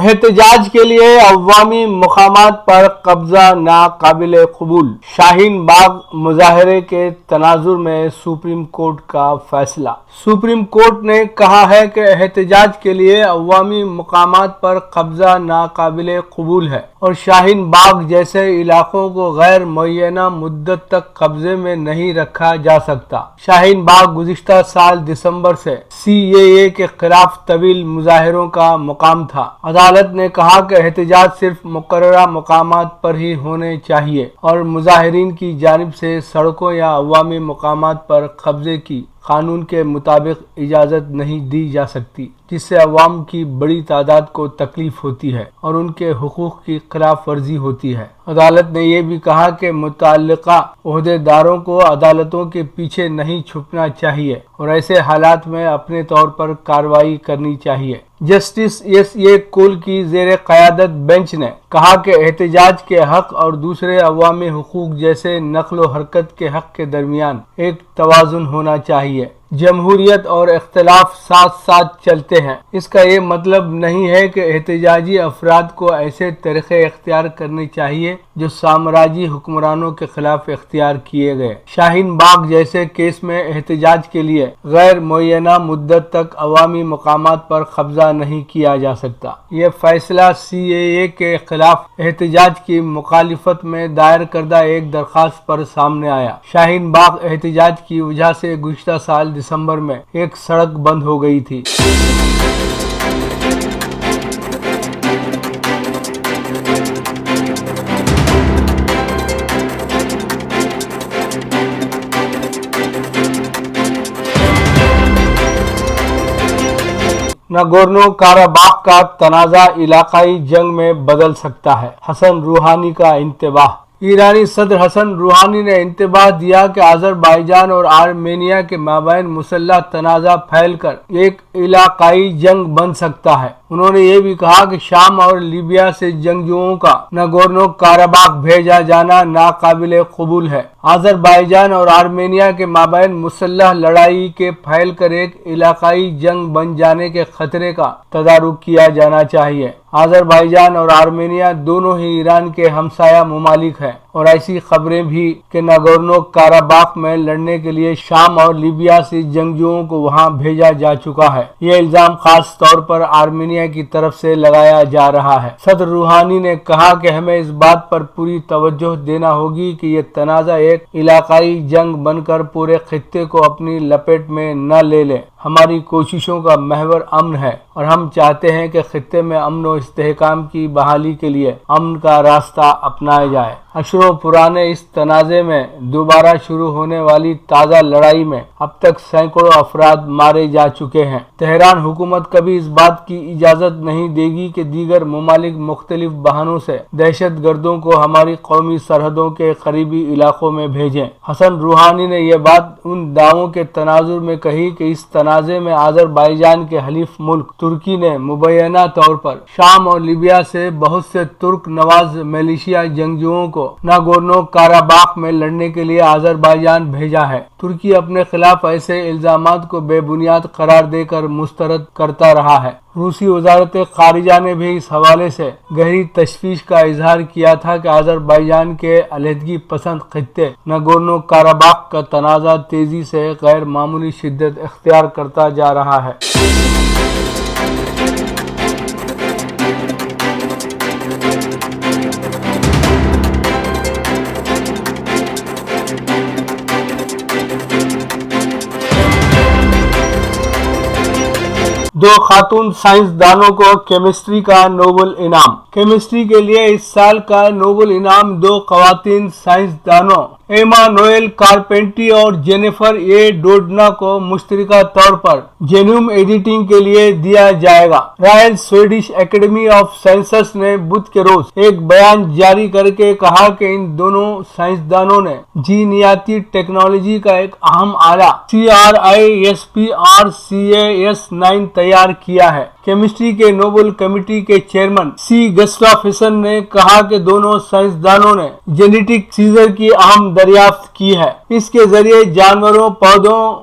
احتجاج کے لیے عوامی مقامات پر قبضہ ناقابل قبول، شاہین باغ مظاہرے کے تناظر میں سپریم کورٹ کا فیصلہ۔ سپریم کورٹ نے کہا ہے کہ احتجاج کے لیے عوامی مقامات پر قبضہ ناقابل قبول ہے اور شاہین باغ جیسے علاقوں کو غیر معینہ مدت تک قبضے میں نہیں رکھا جا سکتا۔ شاہین باغ گزشتہ سال دسمبر سے CAA کے خلاف طویل مظاہروں کا مقام تھا۔ عدالت نے کہا کہ احتجاج صرف مقررہ مقامات پر ہی ہونے چاہیے اور مظاہرین کی جانب سے سڑکوں یا عوامی مقامات پر قبضے کی قانون کے مطابق اجازت نہیں دی جا سکتی، جس سے عوام کی بڑی تعداد کو تکلیف ہوتی ہے اور ان کے حقوق کی خلاف ورزی ہوتی ہے۔ عدالت نے یہ بھی کہا کہ متعلقہ عہدیداروں کو عدالتوں کے پیچھے نہیں چھپنا چاہیے اور ایسے حالات میں اپنے طور پر کارروائی کرنی چاہیے۔ جسٹس SA کول کی زیر قیادت بینچ نے کہا کہ احتجاج کے حق اور دوسرے عوامی حقوق جیسے نقل و حرکت کے حق کے درمیان ایک توازن ہونا چاہیے۔ جمہوریت اور اختلاف ساتھ ساتھ چلتے ہیں۔ اس کا یہ مطلب نہیں ہے کہ احتجاجی افراد کو ایسے طریقے اختیار کرنے چاہیے جو سامراجی حکمرانوں کے خلاف اختیار کیے گئے۔ شاہین باغ جیسے کیس میں احتجاج کے لیے غیر معینہ مدت تک عوامی مقامات پر قبضہ نہیں کیا جا سکتا۔ یہ فیصلہ CAA کے خلاف احتجاج کی مخالفت میں دائر کردہ ایک درخواست پر سامنے آیا۔ شاہین باغ احتجاج کی وجہ سے گزشتہ سال دسمبر میں ایک سڑک بند ہو گئی تھی۔ ناگورنو کاراباخ کا تنازع علاقائی جنگ میں بدل سکتا ہے، حسن روحانی کا انتباہ۔ ایرانی صدر حسن روحانی نے انتباہ دیا کہ آذربائیجان اور آرمینیا کے مابین مسلح تنازع پھیل کر ایک علاقائی جنگ بن سکتا ہے۔ انہوں نے یہ بھی کہا کہ شام اور لیبیا سے جنگجوؤں کا ناگورنو کاراباخ بھیجا جانا ناقابل قبول ہے۔ آذربائیجان اور آرمینیا کے مابین مسلح لڑائی کے پھیل کر ایک علاقائی جنگ بن جانے کے خطرے کا تدارک کیا جانا چاہیے۔ آذربائیجان اور آرمینیا دونوں ہی ایران کے ہمسایہ ممالک ہیں اور ایسی خبریں بھی کہ ناگورنو کاراباخ میں لڑنے کے لیے شام اور لیبیا سے جنگجوؤں کو وہاں بھیجا جا چکا ہے۔ یہ الزام خاص طور پر آرمینیا کی طرف سے لگایا جا رہا ہے۔ صدر روحانی نے کہا کہ ہمیں اس بات پر پوری توجہ دینا ہوگی کہ یہ تنازع ایک علاقائی جنگ بن کر پورے خطے کو اپنی لپیٹ میں نہ لے لے۔ ہماری کوششوں کا محور امن ہے اور ہم چاہتے ہیں کہ خطے میں امن و استحکام کی بحالی کے لیے امن کا راستہ اپنایا جائے۔ اشروں پرانے اس تنازع میں دوبارہ شروع ہونے والی تازہ لڑائی میں اب تک سینکڑوں افراد مارے جا چکے ہیں۔ تہران حکومت کبھی اس بات کی اجازت نہیں دے گی کہ دیگر ممالک مختلف بہانوں سے دہشت گردوں کو ہماری قومی سرحدوں کے قریبی علاقوں میں بھیجیں۔ حسن روحانی نے یہ بات ان دعووں کے تناظر میں کہی کہ اس تنازع میں آذربائیجان کے حلیف ملک ترکی نے مبینہ طور پر شام اور لیبیا سے بہت سے ترک نواز ملیشیا جنگجوؤں کو ناگورنو کاراباخ میں لڑنے کے لیے آذربائیجان بھیجا ہے۔ ترکی اپنے خلاف ایسے الزامات کو بے بنیاد قرار دے کر مسترد کرتا رہا ہے۔ روسی وزارت خارجہ نے بھی اس حوالے سے گہری تشویش کا اظہار کیا تھا کہ آذربائیجان کے علیحدگی پسند خطے ناگورنو کاراباخ کا تنازع تیزی سے غیر معمولی شدت اختیار کرتا جا رہا ہے۔ دو خاتون سائنسدانوں کو کیمسٹری کا نوبل انعام۔ کیمسٹری کے لیے اس سال کا نوبل انعام دو خواتین سائنسدانوں ایمانوئل کارپینٹری اور جینیفر اے ڈوڈنا کو مشترکہ طور پر جینوم ایڈیٹنگ کے لیے دیا جائے گا۔ Royal Swedish Academy of Sciences نے بدھ کے روز ایک بیان جاری کر کے کہا کہ ان دونوں سائنسدانوں نے جینیاتی ٹیکنالوجی کا ایک اہم آلہ CRISPR-Cas9 تیار کیا ہے۔ کیمسٹری کے نوبل کمیٹی کے چیئرمین C. گسٹافسن نے کہا کہ دونوں سائنسدانوں نے جینیٹک سیزر کی اہم دریافت کی ہے۔ اس کے ذریعے جانوروں، پودوں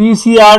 PCR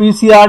PCR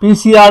PCR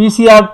PCR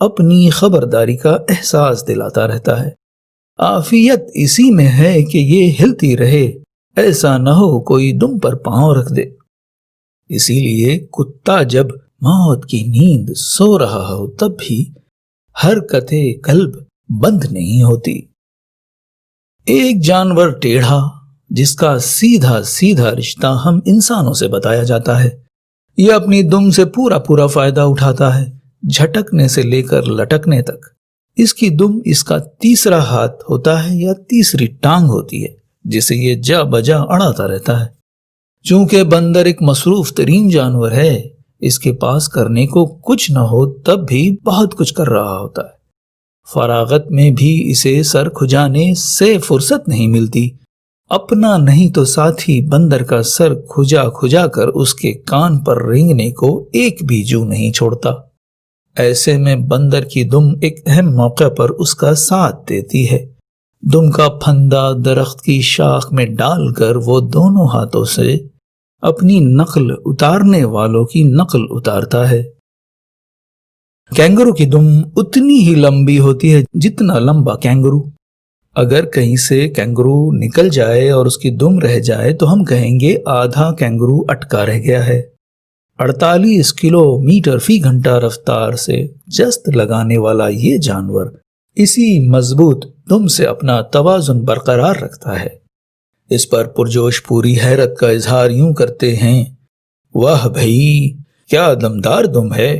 اپنی خبرداری کا احساس دلاتا رہتا ہے۔ عافیت اسی میں ہے کہ یہ ہلتی رہے، ایسا نہ ہو کوئی دم پر پاؤں رکھ دے۔ اسی لیے کتا جب موت کی نیند سو رہا ہو تب بھی حرکت قلب بند نہیں ہوتی۔ ایک جانور ٹیڑھا جس کا سیدھا سیدھا رشتہ ہم انسانوں سے بتایا جاتا ہے، یہ اپنی دم سے پورا فائدہ اٹھاتا ہے، جھٹکنے سے لے کر لٹکنے تک۔ اس کی دم اس کا تیسرا ہاتھ ہوتا ہے یا تیسری ٹانگ ہوتی ہے جسے یہ جا بجا اڑاتا رہتا ہے۔ چونکہ بندر ایک مصروف ترین جانور ہے، اس کے پاس کرنے کو کچھ نہ ہو تب بھی بہت کچھ کر رہا ہوتا ہے۔ فراغت میں بھی اسے سر کھجانے سے فرصت نہیں ملتی۔ اپنا نہیں تو ساتھی بندر کا سر کھجا کھجا کر اس کے کان پر رینگنے کو ایک بھی جو نہیں چھوڑتا۔ ایسے میں بندر کی دم ایک اہم موقع پر اس کا ساتھ دیتی ہے۔ دم کا پھندا درخت کی شاخ میں ڈال کر وہ دونوں ہاتھوں سے اپنی نقل اتارنے والوں کی نقل اتارتا ہے۔ کینگرو کی دم اتنی ہی لمبی ہوتی ہے جتنا لمبا کینگرو۔ اگر کہیں سے کینگرو نکل جائے اور اس کی دم رہ جائے تو ہم کہیں گے آدھا کینگرو اٹکا رہ گیا ہے۔ 48 کلومیٹر فی گھنٹہ رفتار سے جست لگانے والا یہ جانور اسی مضبوط دم سے اپنا توازن برقرار رکھتا ہے۔ اس پر پرجوش پوری حیرت کا اظہار یوں کرتے ہیں، واہ بھئی کیا دمدار دم ہے۔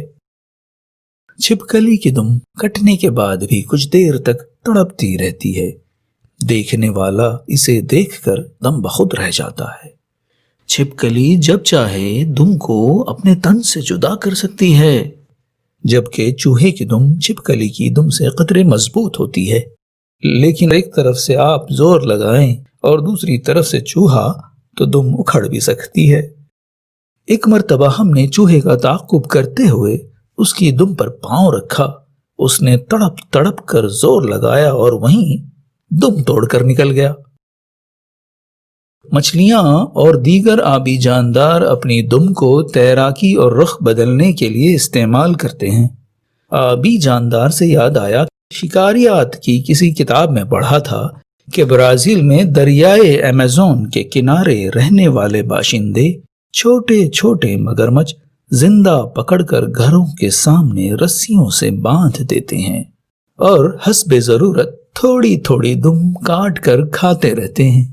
چھپکلی کی دم کٹنے کے بعد بھی کچھ دیر تک تڑپتی رہتی ہے۔ دیکھنے والا اسے دیکھ کر دم بخود رہ جاتا ہے۔ چھپکلی جب چاہے دم کو اپنے تن سے جدا کر سکتی ہے، جبکہ چوہے کی دم چھپکلی کی دم سے قدرے مضبوط ہوتی ہے۔ لیکن ایک طرف سے آپ زور لگائیں اور دوسری طرف سے چوہا تو دم اکھڑ بھی سکتی ہے۔ ایک مرتبہ ہم نے چوہے کا تعاقب کرتے ہوئے اس کی دم پر پاؤں رکھا۔ اس نے تڑپ تڑپ کر زور لگایا اور وہیں دم توڑ کر نکل گیا۔ مچھلیاں اور دیگر آبی جاندار اپنی دم کو تیراکی اور رخ بدلنے کے لیے استعمال کرتے ہیں۔ آبی جاندار سے یاد آیا، شکاریات کی کسی کتاب میں پڑھا تھا کہ برازیل میں دریائے ایمیزون کے کنارے رہنے والے باشندے چھوٹے چھوٹے مگرمچھ زندہ پکڑ کر گھروں کے سامنے رسیوں سے باندھ دیتے ہیں اور حسب ضرورت تھوڑی تھوڑی دم کاٹ کر کھاتے رہتے ہیں۔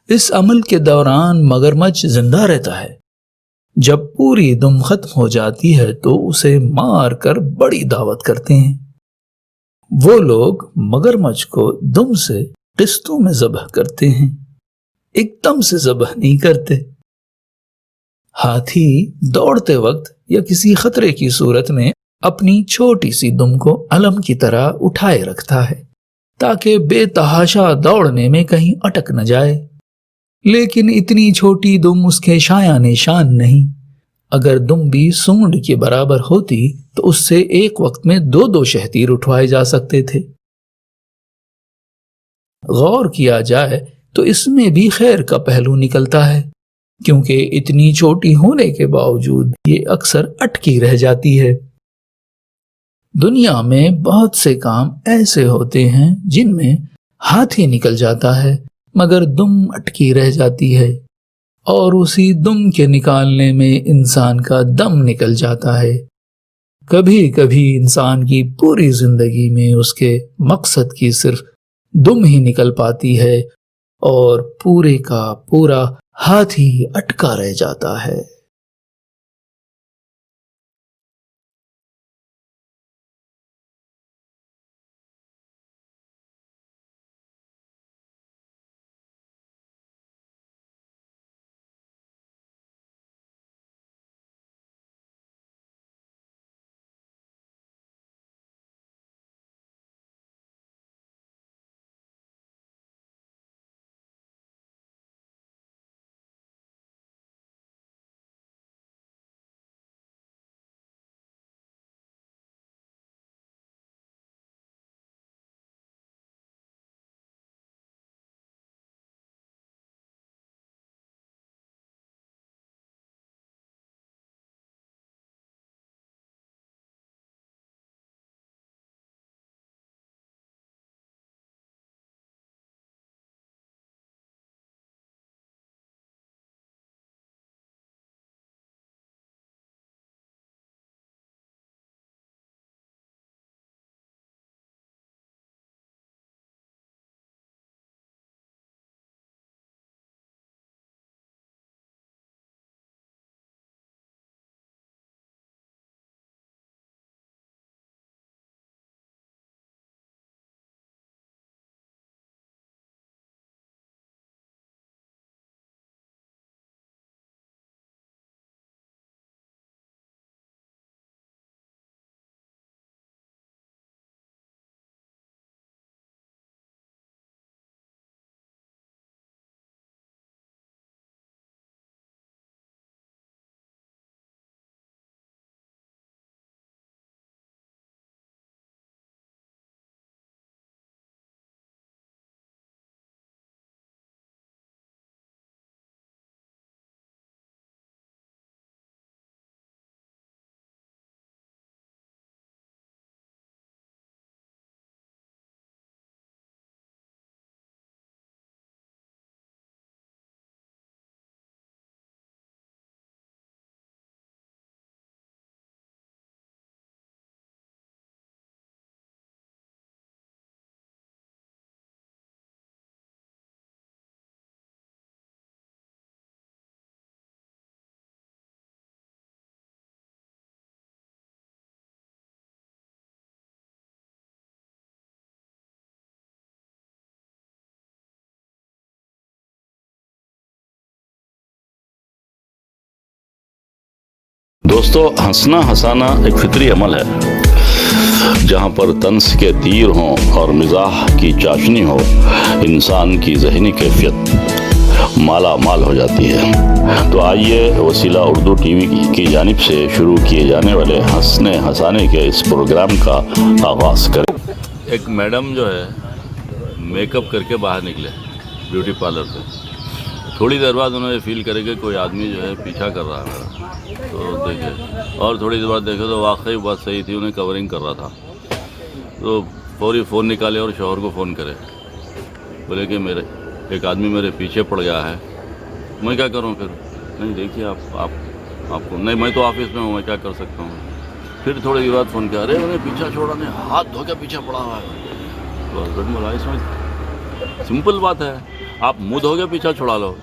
اس عمل کے دوران مگرمچھ زندہ رہتا ہے۔ جب پوری دم ختم ہو جاتی ہے تو اسے مار کر بڑی دعوت کرتے ہیں۔ وہ لوگ مگرمچھ کو دم سے قسطوں میں ذبح کرتے ہیں، ایک دم سے ذبح نہیں کرتے۔ ہاتھی دوڑتے وقت یا کسی خطرے کی صورت میں اپنی چھوٹی سی دم کو علم کی طرح اٹھائے رکھتا ہے تاکہ بے تحاشا دوڑنے میں کہیں اٹک نہ جائے۔ لیکن اتنی چھوٹی دم اس کے شایان نشان نہیں۔ اگر دم بھی سونڈ کے برابر ہوتی تو اس سے ایک وقت میں 2 شہتیر اٹھوائے جا سکتے تھے۔ غور کیا جائے تو اس میں بھی خیر کا پہلو نکلتا ہے، کیونکہ اتنی چھوٹی ہونے کے باوجود یہ اکثر اٹکی رہ جاتی ہے۔ دنیا میں بہت سے کام ایسے ہوتے ہیں جن میں ہاتھی نکل جاتا ہے مگر دم اٹکی رہ جاتی ہے، اور اسی دم کے نکالنے میں انسان کا دم نکل جاتا ہے۔ کبھی کبھی انسان کی پوری زندگی میں اس کے مقصد کی صرف دم ہی نکل پاتی ہے اور پورے کا پورا ہاتھی اٹکا رہ جاتا ہے۔ دوستو ہنسنا ہنسانا ایک فطری عمل ہے. جہاں پر طنز کے تیر ہوں اور مزاح کی چاشنی ہو انسان کی ذہنی کیفیت مالا مال ہو جاتی ہے. تو آئیے وسیلہ اردو ٹی وی کی جانب سے شروع کیے جانے والے ہنسنے ہنسانے کے اس پروگرام کا آغاز کریں. ایک میڈم جو ہے میک اپ کر کے باہر نکلے بیوٹی پارلر پہ. تھوڑی دیر بعد انہوں نے فیل کرے کہ کوئی آدمی جو ہے پیچھا کر رہا ہے میرا. تو دیکھے اور تھوڑی دیر بعد دیکھے تو واقعی بات صحیح تھی, انہیں کورنگ کر رہا تھا. تو فوری فون نکالے اور شوہر کو فون کرے, بولے کہ میرے ایک آدمی میرے پیچھے پڑ گیا ہے. میں کیا کروں پھر؟ نہیں دیکھیے آپ کو نہیں, میں تو آفس میں ہوں, میں کیا کر سکتا ہوں. پھر تھوڑی دیر بعد فون کیا, ارے انہیں پیچھا چھوڑا نہیں, ہاتھ دھو کے پیچھے پڑا ہوا ہے. تو ہسبینڈ بولا اس میں سمپل بات ہے, آپ منہ دھو کے پیچھا چھوڑا لو.